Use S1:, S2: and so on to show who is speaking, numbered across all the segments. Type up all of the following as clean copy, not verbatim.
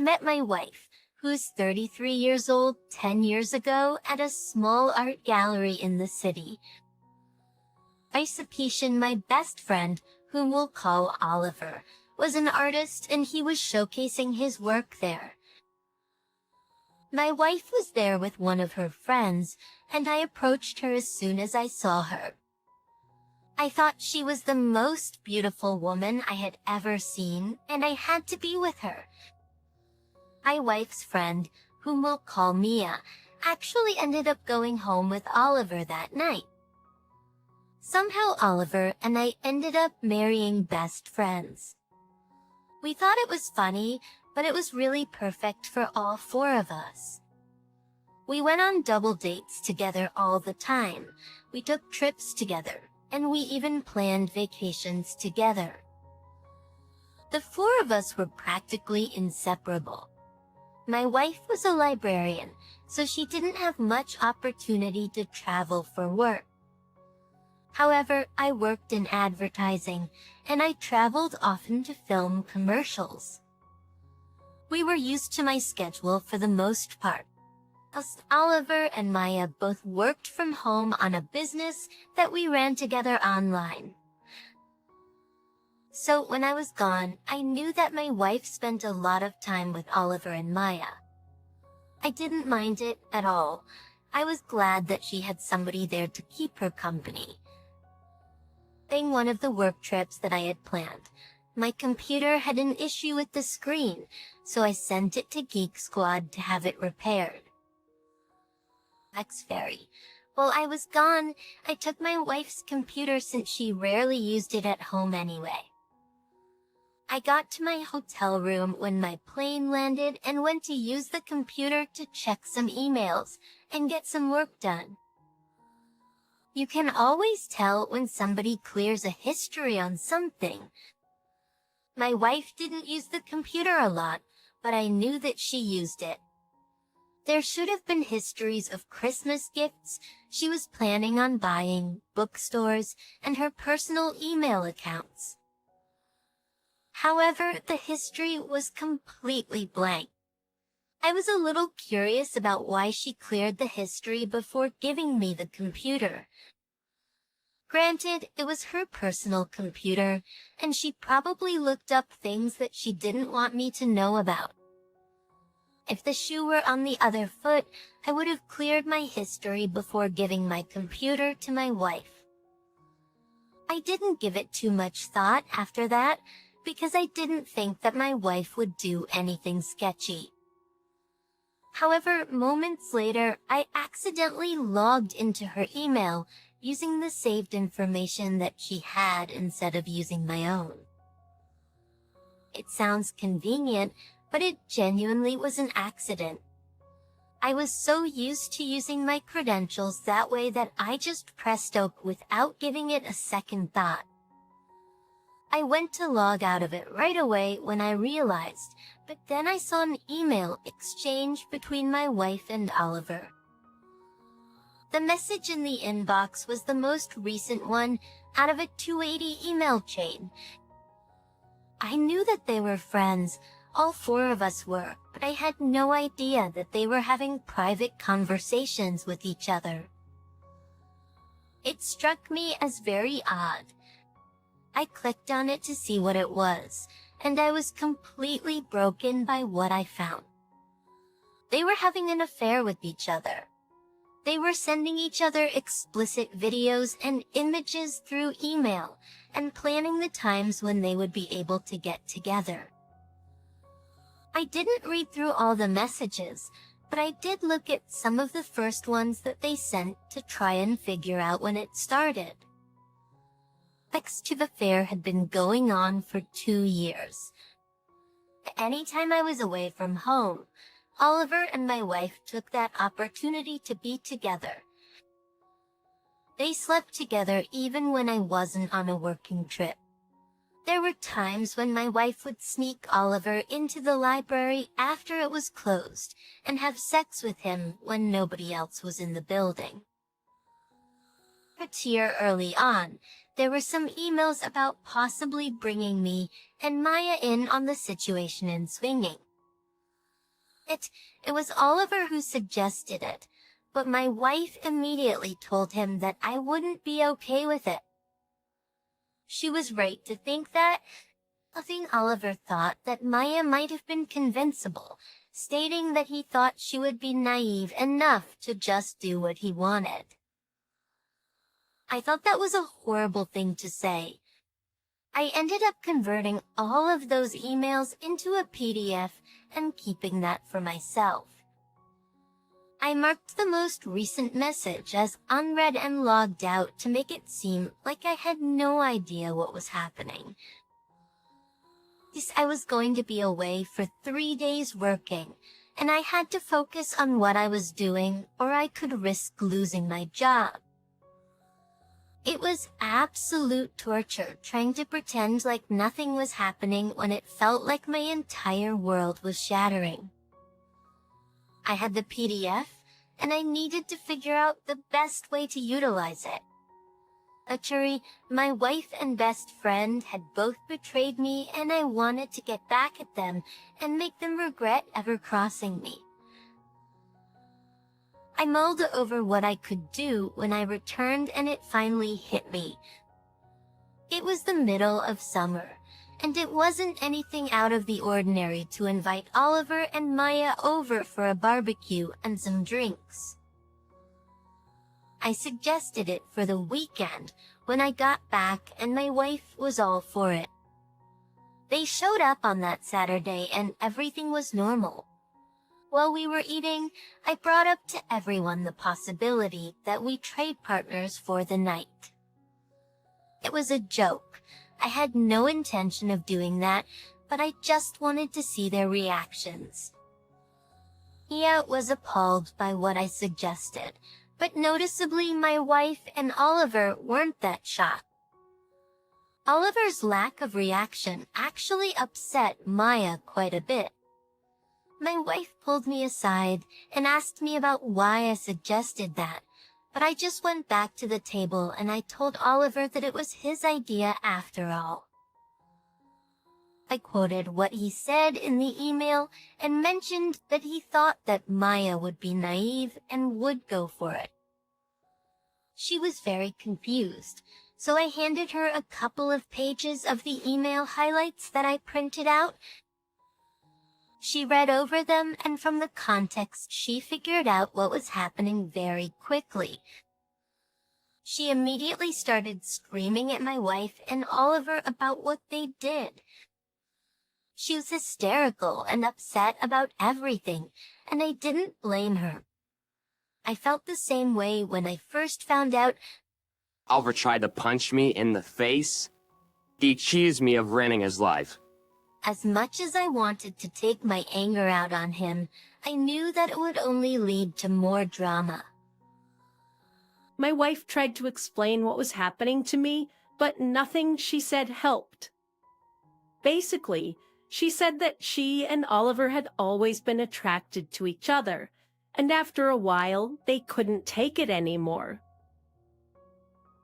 S1: I met my wife, who's 33 years old, 10 years ago at a small art gallery in the city. Isapetian, my best friend, whom we'll call Oliver, was an artist and he was showcasing his work there. My wife was there with one of her friends, and I approached her as soon as I saw her. I thought she was the most beautiful woman I had ever seen, and I had to be with her. My wife's friend, whom we'll call Mia, actually ended up going home with Oliver that night. Somehow Oliver and I ended up marrying best friends. We thought it was funny, but it was really perfect for all four of us. We went on double dates together all the time. We took trips together, and we even planned vacations together. The four of us were practically inseparable. My wife was a librarian, so she didn't have much opportunity to travel for work. However, I worked in advertising, and I traveled often to film commercials. We were used to my schedule for the most part. Oliver and Maya both worked from home on a business that we ran together online. So when I was gone, I knew that my wife spent a lot of time with Oliver and Maya. I didn't mind it at all. I was glad that she had somebody there to keep her company. During one of the work trips that I had planned, my computer had an issue with the screen, so I sent it to Geek Squad to have it repaired. While I was gone, I took my wife's computer since she rarely used it at home anyway. I got to my hotel room when my plane landed and went to use the computer to check some emails and get some work done. You can always tell when somebody clears a history on something. My wife didn't use the computer a lot, but I knew that she used it. There should have been histories of Christmas gifts she was planning on buying, bookstores, and her personal email accounts. However, the history was completely blank. I was a little curious about why she cleared the history before giving me the computer. Granted, it was her personal computer, and she probably looked up things that she didn't want me to know about. If the shoe were on the other foot, I would have cleared my history before giving my computer to my wife. I didn't give it too much thought after that, because I didn't think that my wife would do anything sketchy. However, moments later, I accidentally logged into her email using the saved information that she had instead of using my own. It sounds convenient, but it genuinely was an accident. I was so used to using my credentials that way that I just pressed OK without giving it a second thought. I went to log out of it right away when I realized, but then I saw an email exchange between my wife and Oliver. The message in the inbox was the most recent one out of a 280 email chain. I knew that they were friends, all four of us were, but I had no idea that they were having private conversations with each other. It struck me as very odd. I clicked on it to see what it was, and I was completely broken by what I found. They were having an affair with each other. They were sending each other explicit videos and images through email, and planning the times when they would be able to get together. I didn't read through all the messages, but I did look at some of the first ones that they sent to try and figure out when it started. Sex to the affair had been going on for 2 years. Anytime I was away from home, Oliver and my wife took that opportunity to be together. They slept together even when I wasn't on a working trip. There were times when my wife would sneak Oliver into the library after it was closed and have sex with him when nobody else was in the building. Here early on, there were some emails about possibly bringing me and Maya in on the situation and swinging. It was Oliver who suggested it, but my wife immediately told him that I wouldn't be okay with it. She was right to think that. I think Oliver thought that Maya might have been convincible, stating that he thought she would be naive enough to just do what he wanted. I thought that was a horrible thing to say. I ended up converting all of those emails into a PDF and keeping that for myself. I marked the most recent message as unread and logged out to make it seem like I had no idea what was happening. I was going to be away for 3 days working, and I had to focus on what I was doing or I could risk losing my job. It was absolute torture trying to pretend like nothing was happening when it felt like my entire world was shattering. I had the PDF, and I needed to figure out the best way to utilize it. Actually, my wife and best friend had both betrayed me, and I wanted to get back at them and make them regret ever crossing me. I mulled over what I could do when I returned, and it finally hit me. It was the middle of summer, and it wasn't anything out of the ordinary to invite Oliver and Maya over for a barbecue and some drinks. I suggested it for the weekend when I got back, and my wife was all for it. They showed up on that Saturday and everything was normal. While we were eating, I brought up to everyone the possibility that we trade partners for the night. It was a joke. I had no intention of doing that, but I just wanted to see their reactions. Mia was appalled by what I suggested, but noticeably my wife and Oliver weren't that shocked. Oliver's lack of reaction actually upset Maya quite a bit. My wife pulled me aside and asked me about why I suggested that, but I just went back to the table and I told Oliver that it was his idea after all. I quoted what he said in the email and mentioned that he thought that Maya would be naive and would go for it. She was very confused, so I handed her a couple of pages of the email highlights that I printed out. She read over them, and from the context she figured out what was happening very quickly. She immediately started screaming at my wife and Oliver about what they did. She was hysterical and upset about everything, and I didn't blame her. I felt the same way when I first found out.
S2: Oliver tried to punch me in the face. He accused me of ruining his life.
S1: As much as I wanted to take my anger out on him, I knew that it would only lead to more drama.
S3: My wife tried to explain what was happening to me, but nothing she said helped. Basically, she said that she and Oliver had always been attracted to each other, and after a while, they couldn't take it anymore.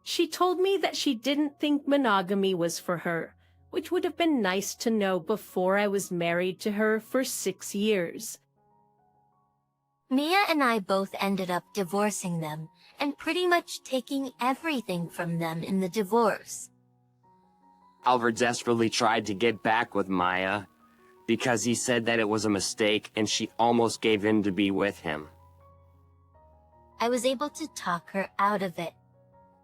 S3: She told me that she didn't think monogamy was for her, which would have been nice to know before I was married to her for 6 years.
S1: Mia and I both ended up divorcing them, and pretty much taking everything from them in the divorce.
S2: Oliver desperately tried to get back with Maya because he said that it was a mistake and she almost gave in to be with him.
S1: I was able to talk her out of it.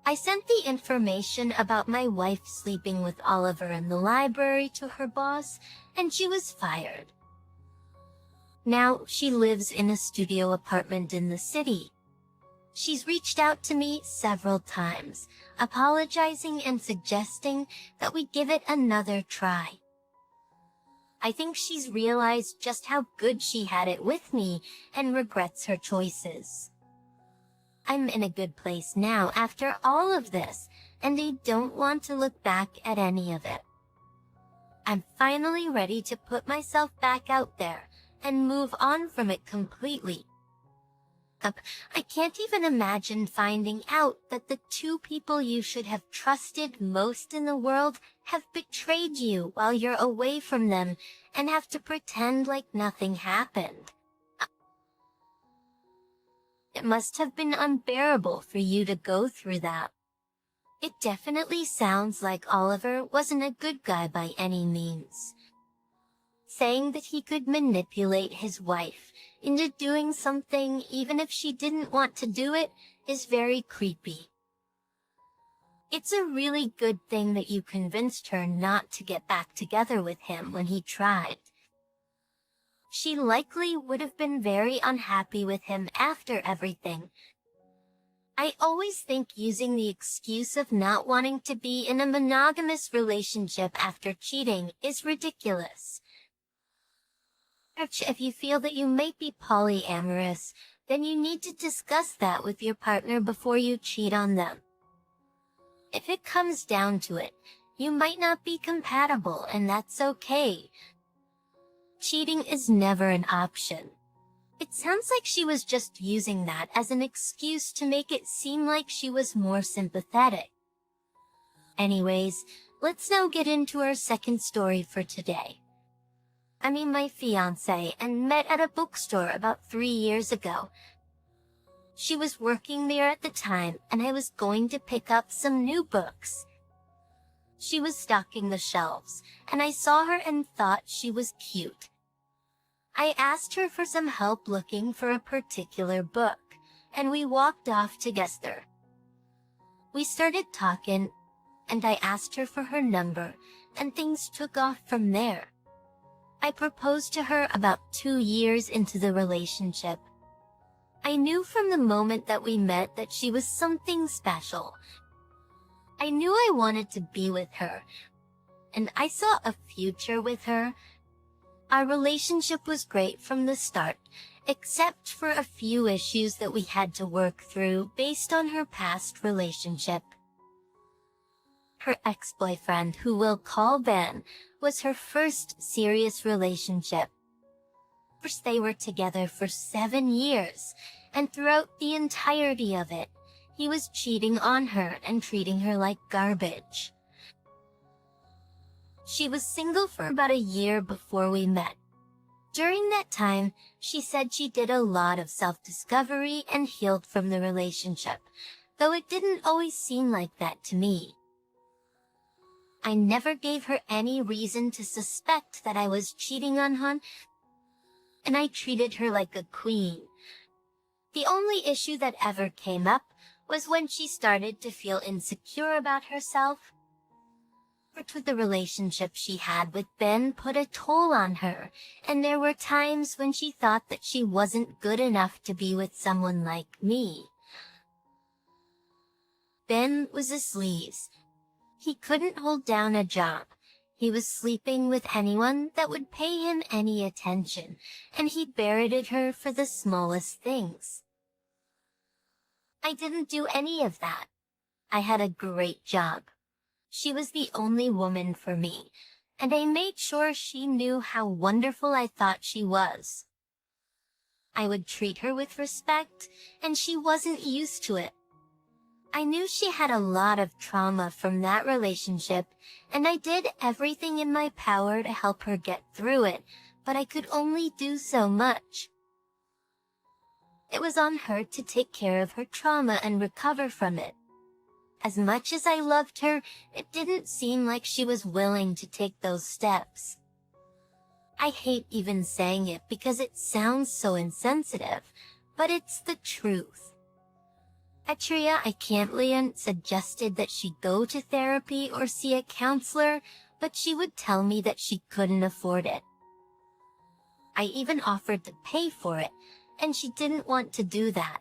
S1: I sent the information about my wife sleeping with Oliver in the library to her boss, and she was fired. Now she lives in a studio apartment in the city. She's reached out to me several times, apologizing and suggesting that we give it another try. I think she's realized just how good she had it with me and regrets her choices. I'm in a good place now after all of this, and I don't want to look back at any of it. I'm finally ready to put myself back out there and move on from it completely. I can't even imagine finding out that the two people you should have trusted most in the world have betrayed you while you're away from them and have to pretend like nothing happened. It must have been unbearable for you to go through that. It definitely sounds like Oliver wasn't a good guy by any means. Saying that he could manipulate his wife into doing something even if she didn't want to do it is very creepy. It's a really good thing that you convinced her not to get back together with him when he tried. She likely would have been very unhappy with him after everything. I always think using the excuse of not wanting to be in a monogamous relationship after cheating is ridiculous. If you feel that you might be polyamorous, then you need to discuss that with your partner before you cheat on them. If it comes down to it, you might not be compatible, and that's okay. Cheating is never an option. It sounds like she was just using that as an excuse to make it seem like she was more sympathetic. Anyways, let's now get into our second story for today. I met my fiancé and met at a bookstore about 3 years ago. She was working there at the time, and I was going to pick up some new books. She was stocking the shelves, and I saw her and thought she was cute. I asked her for some help looking for a particular book, and we walked off together. We started talking, and I asked her for her number, and things took off from there. I proposed to her about 2 years into the relationship. I knew from the moment that we met that she was something special. I knew I wanted to be with her, and I saw a future with her. Our relationship was great from the start, except for a few issues that we had to work through based on her past relationship. Her ex-boyfriend, who we'll call Ben, was her first serious relationship. First, they were together for 7 years, and throughout the entirety of it, he was cheating on her and treating her like garbage. She was single for about a year before we met. During that time, she said she did a lot of self-discovery and healed from the relationship, though it didn't always seem like that to me. I never gave her any reason to suspect that I was cheating on her, and I treated her like a queen. The only issue that ever came up was when she started to feel insecure about herself. With the relationship she had with Ben put a toll on her, and there were times when she thought that she wasn't good enough to be with someone like me. Ben was a sleaze. He couldn't hold down a job. He was sleeping with anyone that would pay him any attention, and he berated her for the smallest things. I didn't do any of that. I had a great job. She was the only woman for me, and I made sure she knew how wonderful I thought she was. I would treat her with respect, and she wasn't used to it. I knew she had a lot of trauma from that relationship, and I did everything in my power to help her get through it, but I could only do so much. It was on her to take care of her trauma and recover from it. As much as I loved her, it didn't seem like she was willing to take those steps. I hate even saying it because it sounds so insensitive, but it's the truth. Atria Icantlyan suggested that she go to therapy or see a counselor, but she would tell me that she couldn't afford it. I even offered to pay for it, and she didn't want to do that.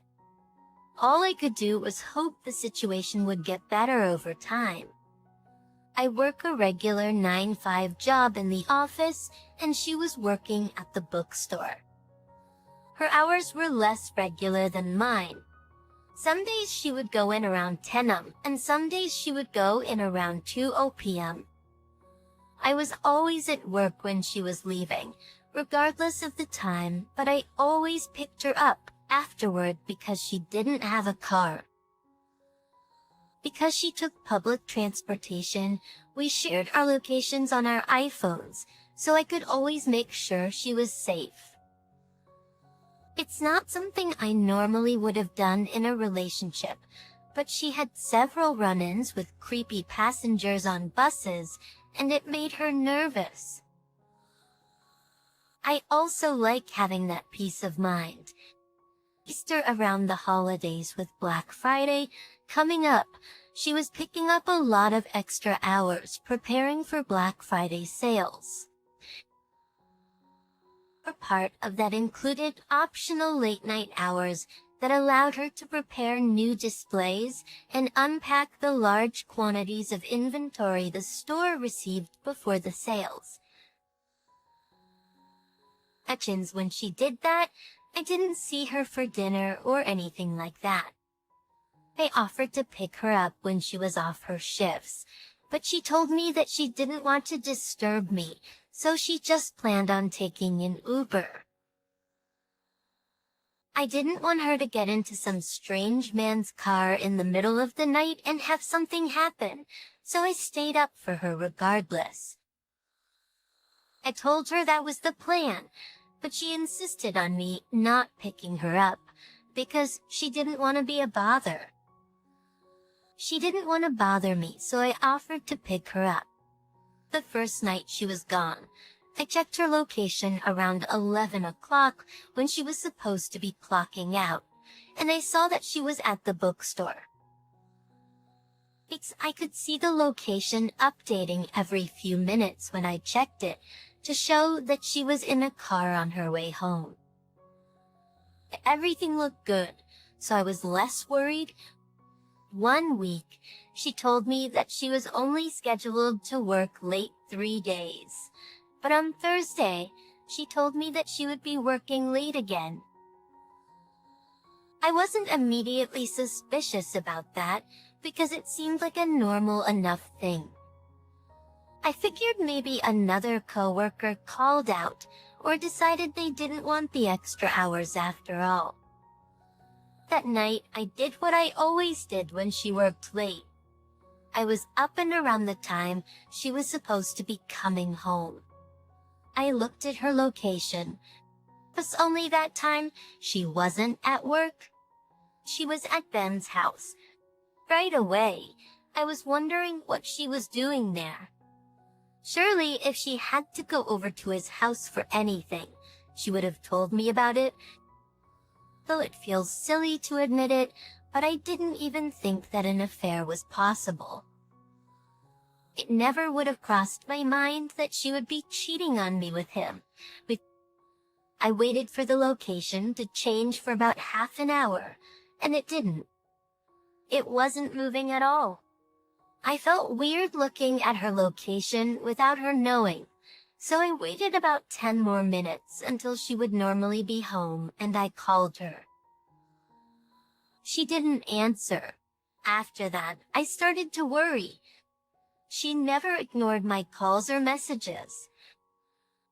S1: All I could do was hope the situation would get better over time. I work a regular 9-5 job in the office, and she was working at the bookstore. Her hours were less regular than mine. Some days she would go in around 10 am, and some days she would go in around 2 p.m. I was always at work when she was leaving, regardless of the time, but I always picked her up afterward because she didn't have a car. Because she took public transportation, we shared our locations on our iPhones, so I could always make sure she was safe. It's not something I normally would have done in a relationship, but she had several run-ins with creepy passengers on buses, and it made her nervous. I also like having that peace of mind. Easter around the holidays with Black Friday coming up, she was picking up a lot of extra hours preparing for Black Friday sales. A part of that included optional late-night hours that allowed her to prepare new displays and unpack the large quantities of inventory the store received before the sales. When she did that, I didn't see her for dinner or anything like that. I offered to pick her up when she was off her shifts, but she told me that she didn't want to disturb me, so she just planned on taking an Uber. I didn't want her to get into some strange man's car in the middle of the night and have something happen, so I stayed up for her regardless. I told her that was the plan, but she insisted on me not picking her up because she didn't want to be a bother. She didn't want to bother me, so I offered to pick her up. The first night she was gone, I checked her location around 11 o'clock when she was supposed to be clocking out, and I saw that she was at the bookstore. I could see the location updating every few minutes when I checked it to show that she was in a car on her way home. Everything looked good, so I was less worried. One week, she told me that she was only scheduled to work late 3 days. But on Thursday, she told me that she would be working late again. I wasn't immediately suspicious about that because it seemed like a normal enough thing. I figured maybe another coworker called out or decided they didn't want the extra hours after all. That night, I did what I always did when she worked late. I was up and around the time she was supposed to be coming home. I looked at her location. But only that time, she wasn't at work. She was at Ben's house. Right away, I was wondering what she was doing there. Surely, if she had to go over to his house for anything, she would have told me about it. Though it feels silly to admit it, but I didn't even think that an affair was possible. It never would have crossed my mind that she would be cheating on me with him. I waited for the location to change for about half an hour, and it didn't. It wasn't moving at all. I felt weird looking at her location without her knowing, so I waited about 10 more minutes until she would normally be home, and I called her. She didn't answer. After that, I started to worry. She never ignored my calls or messages.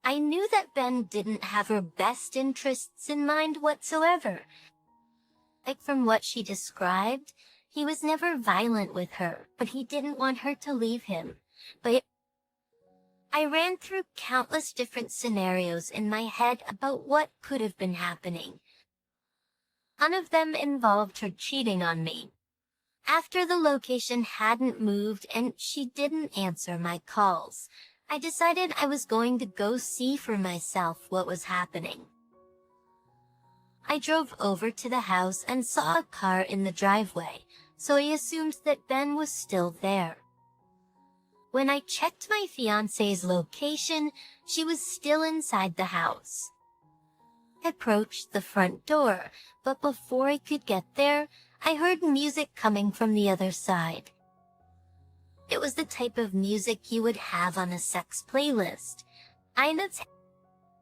S1: I knew that Ben didn't have her best interests in mind whatsoever. Like from what she described, he was never violent with her, but he didn't want her to leave him. But I ran through countless different scenarios in my head about what could have been happening. None of them involved her cheating on me. After the location hadn't moved and she didn't answer my calls, I decided I was going to go see for myself what was happening. I drove over to the house and saw a car in the driveway, so I assumed that Ben was still there. When I checked my fiancé's location, she was still inside the house. I approached the front door, but before I could get there, I heard music coming from the other side. It was the type of music you would have on a sex playlist.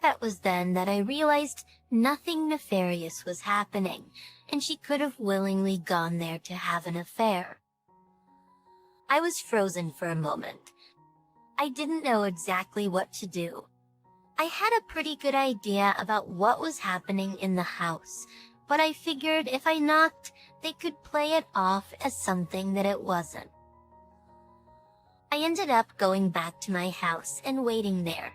S1: That was then that I realized nothing nefarious was happening, and she could have willingly gone there to have an affair. I was frozen for a moment. I didn't know exactly what to do. I had a pretty good idea about what was happening in the house, but I figured if I knocked, they could play it off as something that it wasn't. I ended up going back to my house and waiting there.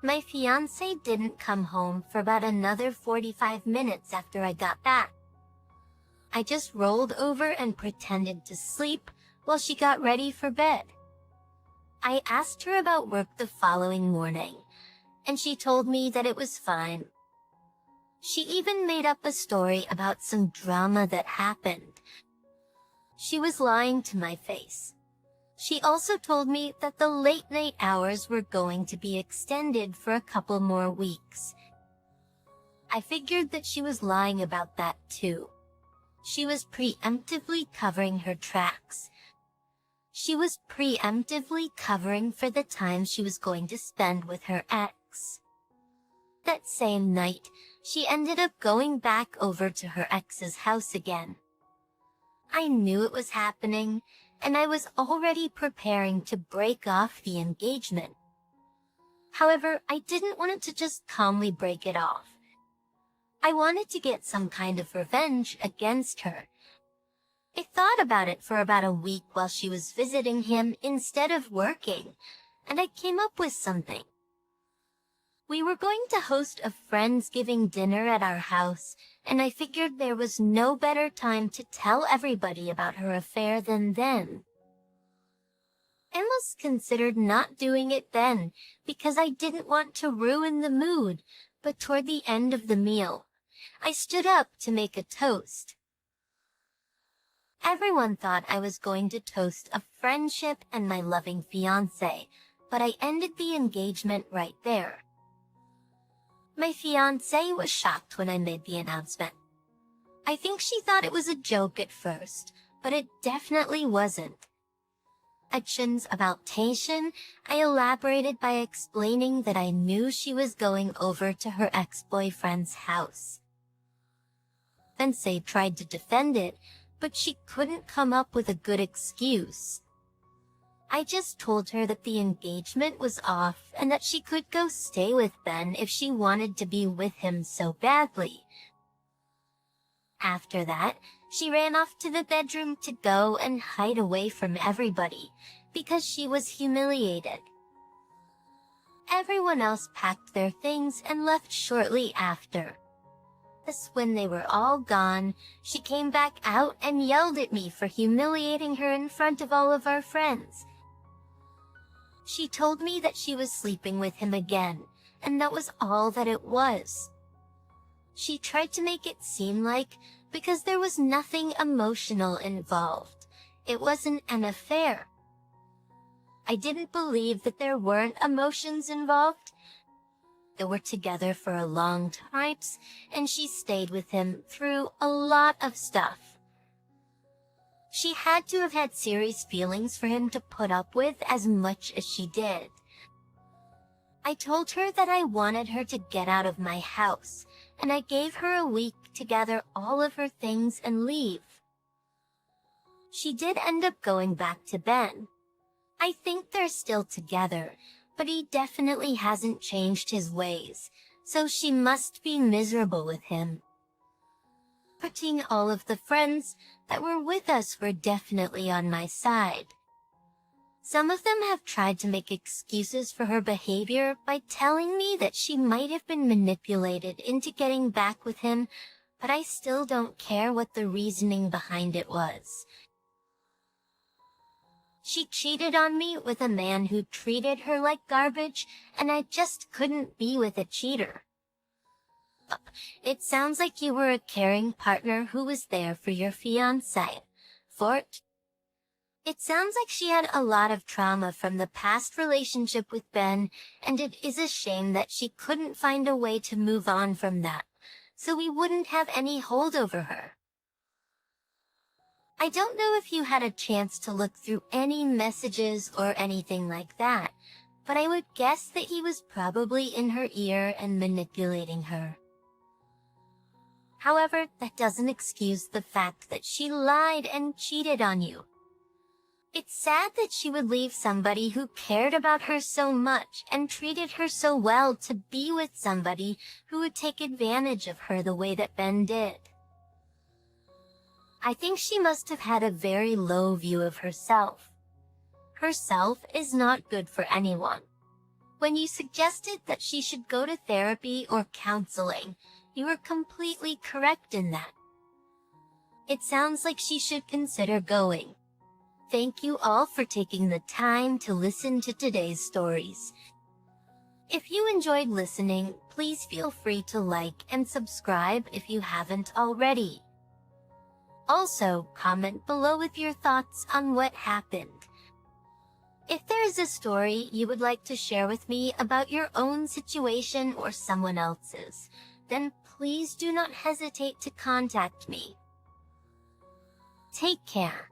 S1: My fiance didn't come home for about another 45 minutes after I got back. I just rolled over and pretended to sleep while she got ready for bed. I asked her about work the following morning, and she told me that it was fine. She even made up a story about some drama that happened. She was lying to my face. She also told me that the late-night hours were going to be extended for a couple more weeks. I figured that she was lying about that too. She was preemptively covering her tracks. She was preemptively covering for the time she was going to spend with her ex. That same night, she ended up going back over to her ex's house again. I knew it was happening, and I was already preparing to break off the engagement. However, I didn't want to just calmly break it off. I wanted to get some kind of revenge against her. I thought about it for about a week while she was visiting him instead of working, and I came up with something. We were going to host a Friendsgiving dinner at our house, and I figured there was no better time to tell everybody about her affair than then. I almost considered not doing it then, because I didn't want to ruin the mood, but toward the end of the meal, I stood up to make a toast. Everyone thought I was going to toast a friendship and my loving fiancé, but I ended the engagement right there. My fiancé was shocked when I made the announcement. I think she thought it was a joke at first, but it definitely wasn't. Actions about Taishan, I elaborated by explaining that I knew she was going over to her ex-boyfriend's house. Fiancé tried to defend it, but she couldn't come up with a good excuse. I just told her that the engagement was off and that she could go stay with Ben if she wanted to be with him so badly. After that, she ran off to the bedroom to go and hide away from everybody because she was humiliated. Everyone else packed their things and left shortly after. Thus, when they were all gone, she came back out and yelled at me for humiliating her in front of all of our friends. She told me that she was sleeping with him again, and that was all that it was. She tried to make it seem like, because there was nothing emotional involved, it wasn't an affair. I didn't believe that there weren't emotions involved. They were together for a long time, and she stayed with him through a lot of stuff. She had to have had serious feelings for him to put up with as much as she did. I told her that I wanted her to get out of my house, and I gave her a week to gather all of her things and leave. She did end up going back to Ben. I think they're still together, but he definitely hasn't changed his ways, so she must be miserable with him. Putting all of the friends that were with us were definitely on my side. Some of them have tried to make excuses for her behavior by telling me that she might have been manipulated into getting back with him, but I still don't care what the reasoning behind it was. She cheated on me with a man who treated her like garbage, and I just couldn't be with a cheater. It sounds like you were a caring partner who was there for your fiancé, Fort. It sounds like she had a lot of trauma from the past relationship with Ben, and it is a shame that she couldn't find a way to move on from that, so we wouldn't have any hold over her. I don't know if you had a chance to look through any messages or anything like that, but I would guess that he was probably in her ear and manipulating her. However, that doesn't excuse the fact that she lied and cheated on you. It's sad that she would leave somebody who cared about her so much and treated her so well to be with somebody who would take advantage of her the way that Ben did. I think she must have had a very low view of herself. Herself is not good for anyone. When you suggested that she should go to therapy or counseling, you were completely correct in that. It sounds like she should consider going. Thank you all for taking the time to listen to today's stories. If you enjoyed listening, please feel free to like and subscribe if you haven't already. Also, comment below with your thoughts on what happened. If there is a story you would like to share with me about your own situation or someone else's, then please do not hesitate to contact me. Take care.